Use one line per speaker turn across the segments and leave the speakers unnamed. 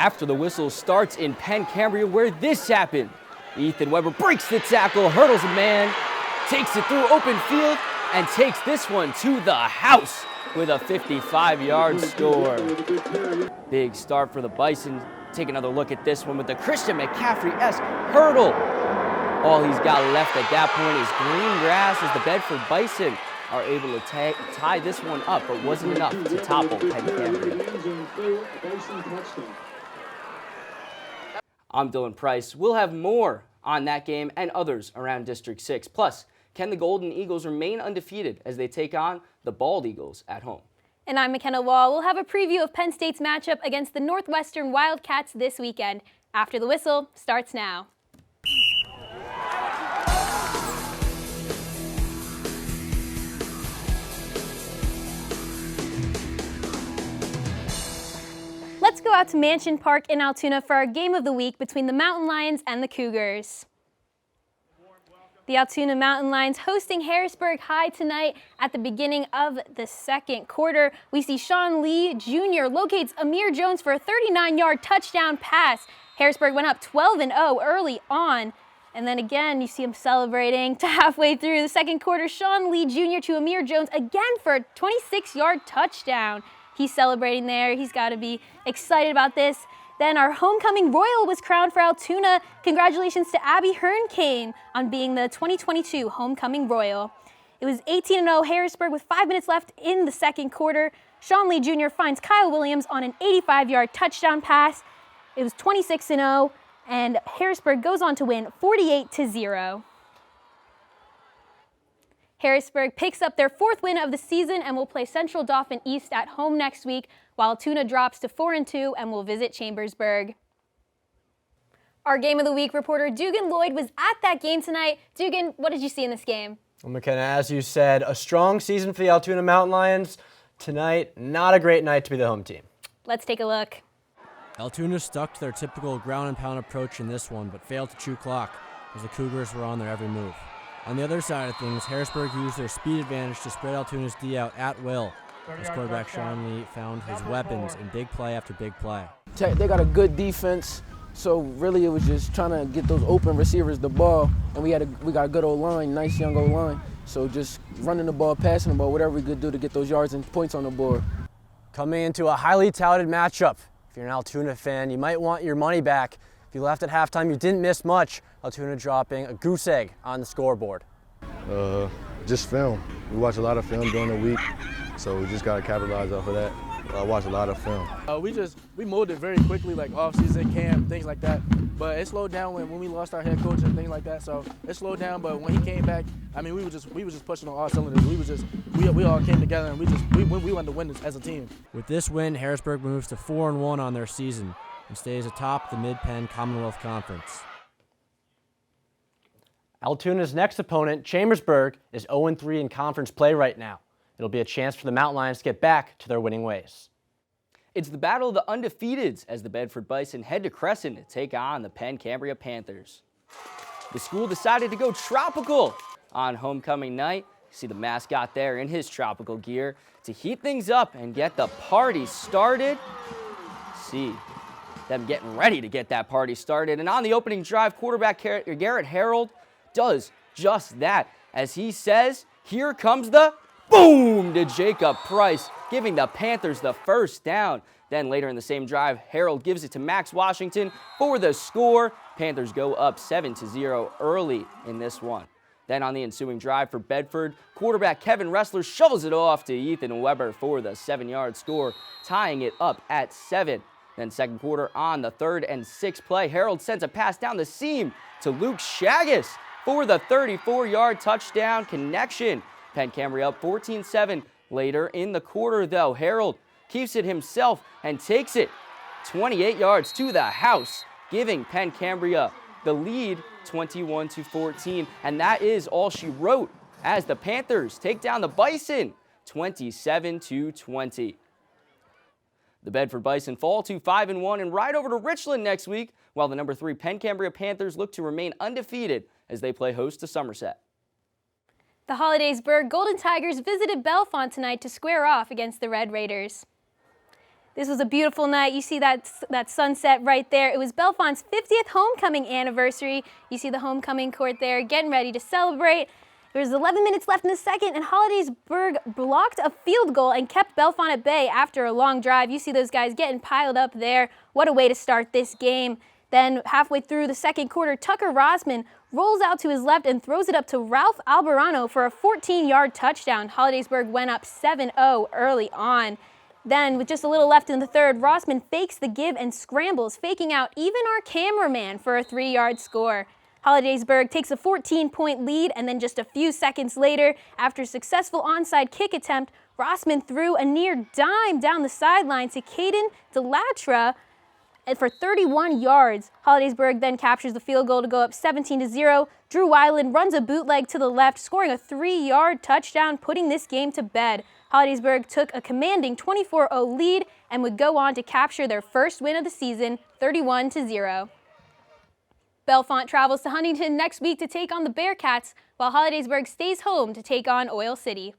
after the whistle starts in Penn Cambria, where this happened. Ethan Weber breaks the tackle, hurdles a man, takes it through open field, and takes this one to the house with a 55-yard score. Big start for the Bison. Take another look at this one with the Christian McCaffrey-esque hurdle. All he's got left at that point is green grass as the Bedford Bison are able to tie this one up, but wasn't enough to topple Penn Cambria. I'm Dylan Price. We'll have more on that game and others around District 6. Plus, can the Golden Eagles remain undefeated as they take on the Bald Eagles at home?
And I'm McKenna Wall. We'll have a preview of Penn State's matchup against the Northwestern Wildcats this weekend. After the whistle starts now. Let's go out to Mansion Park in Altoona for our game of the week between the Mountain Lions and the Cougars. The Altoona Mountain Lions hosting Harrisburg High tonight at the beginning of the second quarter. We see Sean Lee Jr. locates Amir Jones for a 39-yard touchdown pass. Harrisburg went up 12-0 early on. And then again, you see him celebrating to halfway through the second quarter. Sean Lee Jr. to Amir Jones again for a 26-yard touchdown. He's celebrating there. He's got to be excited about this. Then our homecoming royal was crowned for Altoona. Congratulations to Abby Hernkane on being the 2022 homecoming royal. It was 18-0 Harrisburg with 5 minutes left in the second quarter. Sean Lee Jr. finds Kyle Williams on an 85-yard touchdown pass. It was 26-0, and Harrisburg goes on to win 48-0. Harrisburg picks up their 4th win of the season and will play Central Dauphin East at home next week, while Altoona drops to 4-2 and will visit Chambersburg. Our Game of the Week reporter Dugan Lloyd was at that game tonight. Dugan, what did you see in this game?
Well, McKenna, as you said, a strong season for the Altoona Mountain Lions. Tonight, not a great night to be the home team.
Let's take a look.
Altoona stuck to their typical ground and pound approach in this one, but failed to chew clock as the Cougars were on their every move. On the other side of things, Harrisburg used their speed advantage to spread Altoona's D out at will, as quarterback Sean Lee found his weapons in big play after big play.
They got a good defense, so really it was just trying to get those open receivers the ball, and we got a good old line, nice young old line. So just running the ball, passing the ball, whatever we could do to get those yards and points on the board.
Coming into a highly touted matchup, if you're an Altoona fan, you might want your money back. If you left at halftime, you didn't miss much. Altoona dropping a goose egg on the scoreboard.
Just film. We watch a lot of film during the week, so we just got to capitalize off of that. I watch a lot of film.
We molded very quickly, like off-season camp, things like that. But it slowed down when we lost our head coach and things like that. So it slowed down. But when he came back, I mean, we were just pushing on all cylinders. We all came together and we wanted to win this as a team.
With this win, Harrisburg moves to 4-1 on their season and stays atop the Mid-Penn Commonwealth Conference.
Altoona's next opponent, Chambersburg, is 0-3 in conference play right now. It'll be a chance for the Mountain Lions to get back to their winning ways.
It's the battle of the undefeateds as the Bedford Bison head to Crescent to take on the Penn Cambria Panthers. The school decided to go tropical on homecoming night. You see the mascot there in his tropical gear to heat things up and get the party started. See them getting ready to get that party started. And on the opening drive, quarterback Garrett Harold does just that. As he says, here comes the boom to Jacob Price, giving the Panthers the first down. Then later in the same drive, Harold gives it to Max Washington for the score. Panthers go up 7-0 early in this one. Then on the ensuing drive for Bedford, quarterback Kevin Ressler shovels it off to Ethan Weber for the 7-yard score, tying it up at 7. Then second quarter on the 3rd and 6th play, Harold sends a pass down the seam to Luke Shaggis for the 34-yard touchdown connection. Penn Cambria up 14-7 later in the quarter, though. Harold keeps it himself and takes it 28 yards to the house, giving Penn Cambria the lead 21-14. And that is all she wrote as the Panthers take down the Bison 27-20. The Bedford Bison fall to 5-1 and ride over to Richland next week, while the number 3 Penn Cambria Panthers look to remain undefeated as they play host to Somerset.
The Hollidaysburg Golden Tigers visited Bellefonte tonight to square off against the Red Raiders. This was a beautiful night. You see that sunset right there. It was Bellefonte's 50th homecoming anniversary. You see the homecoming court there getting ready to celebrate. There was 11 minutes left in the second, and Hollidaysburg blocked a field goal and kept Bellefonte at bay after a long drive. You see those guys getting piled up there. What a way to start this game. Then halfway through the second quarter, Tucker Rosman rolls out to his left and throws it up to Ralph Alberano for a 14-yard touchdown. Hollidaysburg went up 7-0 early on. Then, with just a little left in the third, Rossman fakes the give and scrambles, faking out even our cameraman for a 3-yard score. Hollidaysburg takes a 14-point lead, and then just a few seconds later, after a successful onside kick attempt, Rossman threw a near dime down the sideline to Caden DeLatra for 31 yards. Hollidaysburg then captures the field goal to go up 17-0. Drew Weiland runs a bootleg to the left, scoring a 3-yard touchdown, putting this game to bed. Hollidaysburg took a commanding 24-0 lead and would go on to capture their first win of the season, 31-0. Bellefonte travels to Huntington next week to take on the Bearcats, while Hollidaysburg stays home to take on Oil City.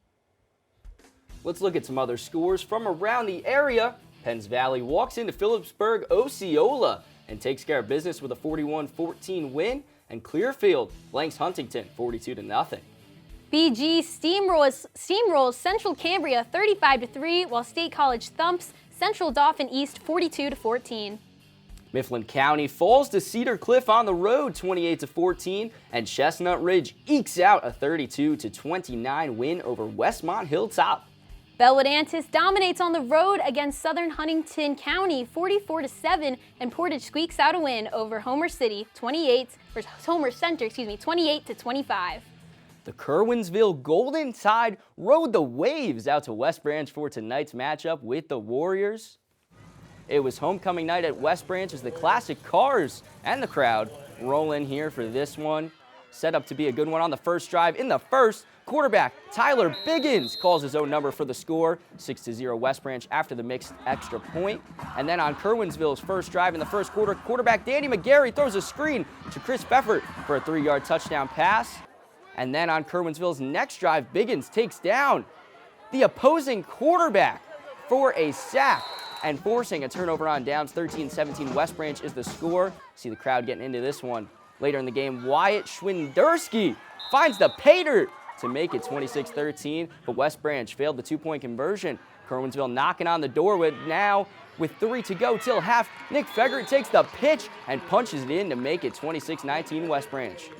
Let's look at some other scores from around the area. Penns Valley walks into Phillipsburg Osceola and takes care of business with a 41-14 win, and Clearfield blanks Huntington 42-0.
BG steamrolls Central Cambria 35-3, while State College thumps Central Dauphin East 42-14.
Mifflin County falls to Cedar Cliff on the road 28-14, and Chestnut Ridge ekes out a 32-29 win over Westmont Hilltop.
Bellwood Antis dominates on the road against Southern Huntington County 44-7, and Portage squeaks out a win over Homer Center 28-25.
The Kerwinsville Golden Tide rode the waves out to West Branch for tonight's matchup with the Warriors. It was homecoming night at West Branch as the classic cars and the crowd roll in here for this one. Set up to be a good one on the first drive. In the first, quarterback Tyler Biggins calls his own number for the score, 6-0 West Branch after the mixed extra point. And then on Kerwinsville's first drive in the first quarter, quarterback Danny McGarry throws a screen to Chris Bedford for a 3-yard touchdown pass. And then on Kerwinsville's next drive, Biggins takes down the opposing quarterback for a sack and forcing a turnover on downs. 13-17 West Branch is the score. See the crowd getting into this one. Later in the game, Wyatt Schwinderski finds the pay dirt to make it 26-13, but West Branch failed the 2-point conversion. Kerwinsville knocking on the door with 3 to go till half. Nick Fegert takes the pitch and punches it in to make it 26-19 West Branch.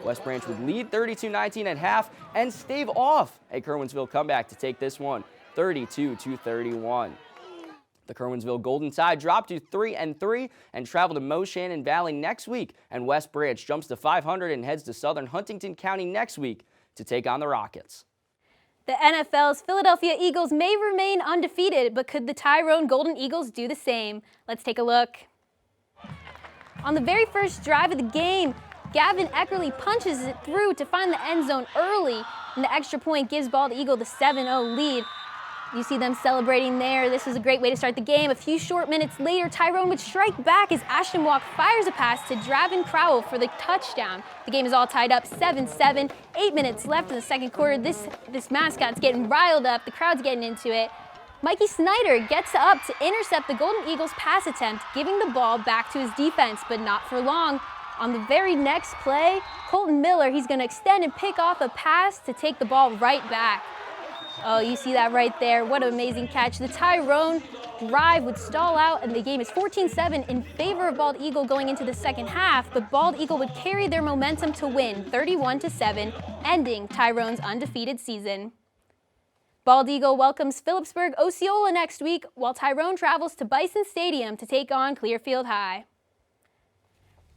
West Branch would lead 32-19 at half and stave off a Kerwinsville comeback to take this one 32-31. The Kerwinsville Golden Tide dropped to 3-3 and travel to Moshannon Valley next week, and West Branch jumps to 500 and heads to Southern Huntington County next week to take on the Rockets.
The NFL's Philadelphia Eagles may remain undefeated, but could the Tyrone Golden Eagles do the same? Let's take a look. On the very first drive of the game, Gavin Eckerly punches it through to find the end zone early, and the extra point gives Bald Eagle the 7-0 lead. You see them celebrating there. This was a great way to start the game. A few short minutes later, Tyrone would strike back as Ashton Walk fires a pass to Dravin Crowell for the touchdown. The game is all tied up 7-7. 8 minutes left in the second quarter. This mascot's getting riled up. The crowd's getting into it. Mikey Snyder gets up to intercept the Golden Eagles' pass attempt, giving the ball back to his defense, but not for long. On the very next play, Colton Miller, he's going to extend and pick off a pass to take the ball right back. Oh, you see that right there. What an amazing catch. The Tyrone drive would stall out, and the game is 14-7 in favor of Bald Eagle going into the second half, but Bald Eagle would carry their momentum to win 31-7, ending Tyrone's undefeated season. Bald Eagle welcomes Phillipsburg Osceola next week, while Tyrone travels to Bison Stadium to take on Clearfield High.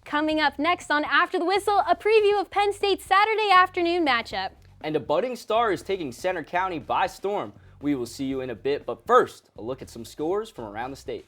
Coming up next on After the Whistle, a preview of Penn State's Saturday afternoon matchup.
And a budding star is taking Center County by storm. We will see you in a bit, but first, a look at some scores from around the state.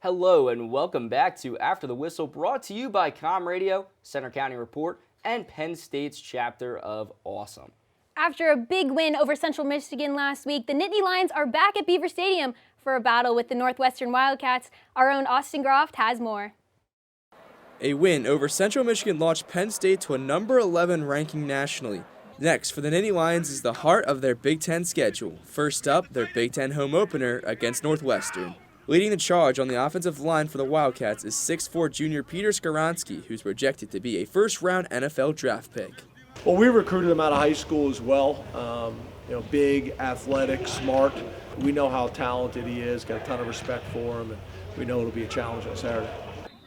Hello and welcome back to After the Whistle, brought to you by Com Radio, Center County Report, and Penn State's chapter of Awesome.
After a big win over Central Michigan last week, the Nittany Lions are back at Beaver Stadium for a battle with the Northwestern Wildcats. Our own Austin Groft has more.
A win over Central Michigan launched Penn State to a number 11 ranking nationally. Next for the Nittany Lions is the heart of their Big Ten schedule. First up, their Big Ten home opener against Northwestern. Leading the charge on the offensive line for the Wildcats is 6'4" junior Peter Skoronski, who's projected to be a first-round NFL draft pick.
Well, we recruited him out of high school as well. Big, athletic, smart. We know how talented he is, got a ton of respect for him, and we know it'll be a challenge on Saturday.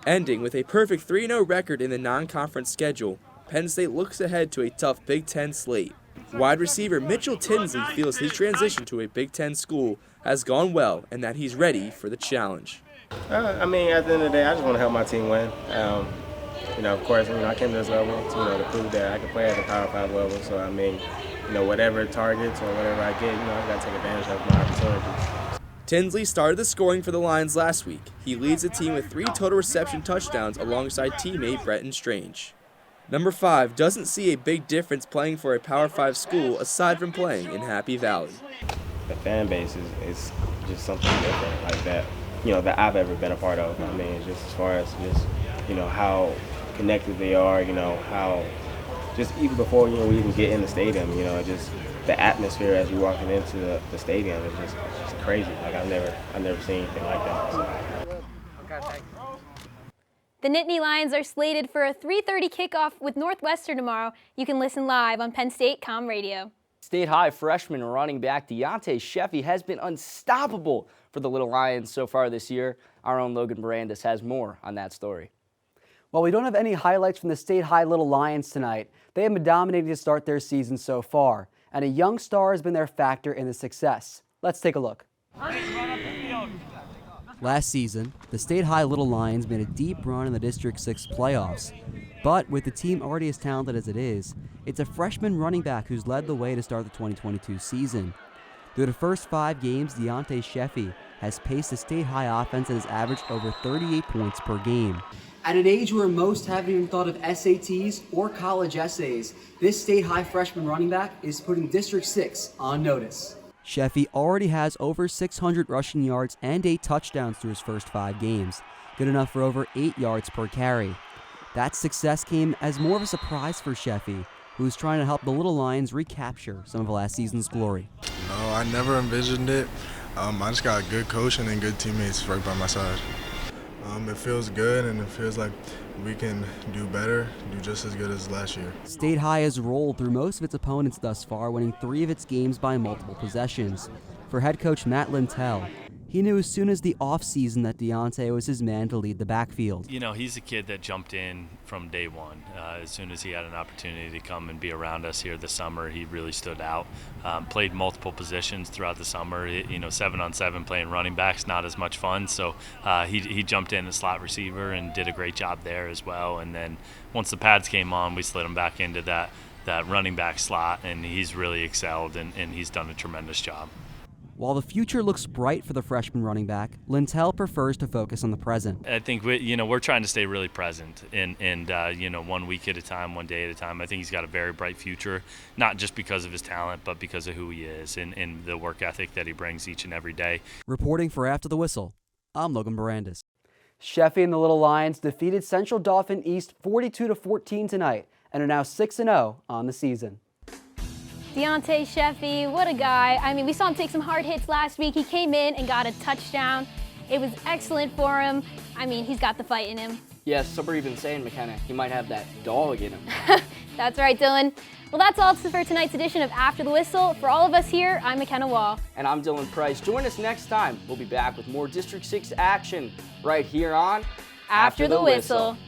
Ending with a perfect 3-0 record in the non-conference schedule, Penn State looks ahead to a tough Big Ten slate. Wide receiver Mitchell Tinsley feels his transition to a Big Ten school has gone well and that he's ready for the challenge.
At the end of the day, I just want to help my team win. Of course, I came to this level to prove that I can play at the Power 5 level. So, whatever targets or whatever I get, I got to take advantage of my opportunities.
Tinsley started the scoring for the Lions last week. He leads the team with 3 total reception touchdowns alongside teammate Bretton Strange. Number 5 doesn't see a big difference playing for a Power 5 school aside from playing in Happy Valley.
The fan base is just something different like that, that I've ever been a part of. Just as far as how connected they are, how just even before we even get in the stadium, just the atmosphere as you're walking into the stadium is just crazy. Like I've never seen anything like that. So.
The Nittany Lions are slated for a 3:30 kickoff with Northwestern tomorrow. You can listen live on Penn State Com Radio.
State High freshman running back Deontay Chevy has been unstoppable for the Little Lions so far this year. Our own Logan Brandis has more on that story.
Well, we don't have any highlights from the State High Little Lions tonight. They have been dominating to start their season so far, and a young star has been their factor in the success. Let's take a look.
Last season, the State High Little Lions made a deep run in the District 6 playoffs. But with the team already as talented as it is, it's a freshman running back who's led the way to start the 2022 season. Through the first 5 games, Deontay Chevy has paced the State High offense and has averaged over 38 points per game.
At an age where most haven't even thought of SATs or college essays, this State High freshman running back is putting District 6 on notice.
Chevy already has over 600 rushing yards and 8 touchdowns through his first 5 games, good enough for over 8 yards per carry. That success came as more of a surprise for Chevy, who's trying to help the Little Lions recapture some of last season's glory.
No, I never envisioned it. I just got good coaching and good teammates right by my side. It feels good, and it feels like we can do better, do just as good as last year.
State High has rolled through most of its opponents thus far, winning 3 of its games by multiple possessions. For head coach Matt Lintel, he knew as soon as the offseason that Deontay was his man to lead the backfield.
He's a kid that jumped in from day one. As soon as he had an opportunity to come and be around us here this summer, he really stood out. Played multiple positions throughout the summer. 7-on-7 playing running back's not as much fun, so he jumped in as slot receiver and did a great job there as well. And then once the pads came on, we slid him back into that running back slot, and he's really excelled, and he's done a tremendous job.
While the future looks bright for the freshman running back, Lintel prefers to focus on the present.
I think we're trying to stay really present and 1 week at a time, 1 day at a time. I think he's got a very bright future, not just because of his talent, but because of who he is and the work ethic that he brings each and every day.
Reporting for After the Whistle, I'm Logan Barandis.
Chevy and the Little Lions defeated Central Dauphin East 42-14 tonight and are now 6-0 on the season.
Deontay Chevy, what a guy. We saw him take some hard hits last week. He came in and got a touchdown. It was excellent for him. He's got the fight in him.
Yes, some are even saying, McKenna, he might have that dog in him.
That's right, Dylan. Well, that's all for tonight's edition of After the Whistle. For all of us here, I'm McKenna Wall.
And I'm Dylan Price. Join us next time. We'll be back with more District 6 action right here on
After the Whistle.